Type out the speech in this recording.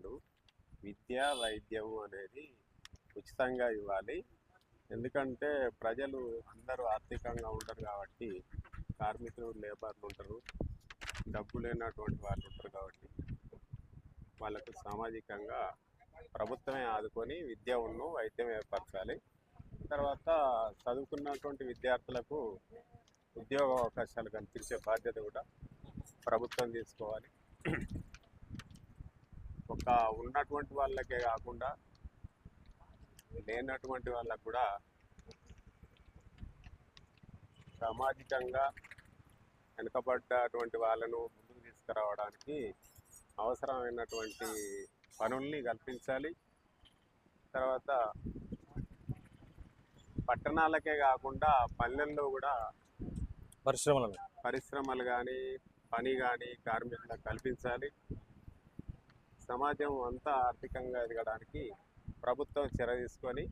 కాదు. విద్య, వైద్యము అనేది ఉచితంగా ఇవ్వాలి. ఎందుకంటే ప్రజలు అందరూ ఆర్థికంగా ఉండరు కాబట్టి, కార్మికులు, లేబర్లు ఉంటారు, డబ్బు లేనటువంటి వాళ్ళు ఉంటారు కాబట్టి వాళ్ళకు సామాజికంగా ప్రభుత్వమే ఆదుకొని విద్య వైద్యం ఏర్పరచాలి. తర్వాత చదువుకున్నటువంటి విద్యార్థులకు ఉద్యోగ అవకాశాలు కల్పించే బాధ్యత కూడా ప్రభుత్వం తీసుకోవాలి. ఒక ఉన్నటువంటి వాళ్ళకే కాకుండా లేనటువంటి వాళ్ళకు కూడా సామాజికంగా వెనుకబడ్డటువంటి వాళ్ళను ముందుకు తీసుకురావడానికి అవసరమైనటువంటి పనుల్ని కల్పించాలి. తర్వాత పట్టణాలకే కాకుండా పల్లెల్లో కూడా పరిశ్రమలు కానీ, పని కానీ కార్మికులకు కల్పించాలి. సమాజం అంతా ఆర్థికంగా ఎదగడానికి ప్రభుత్వం చర్య తీసుకొని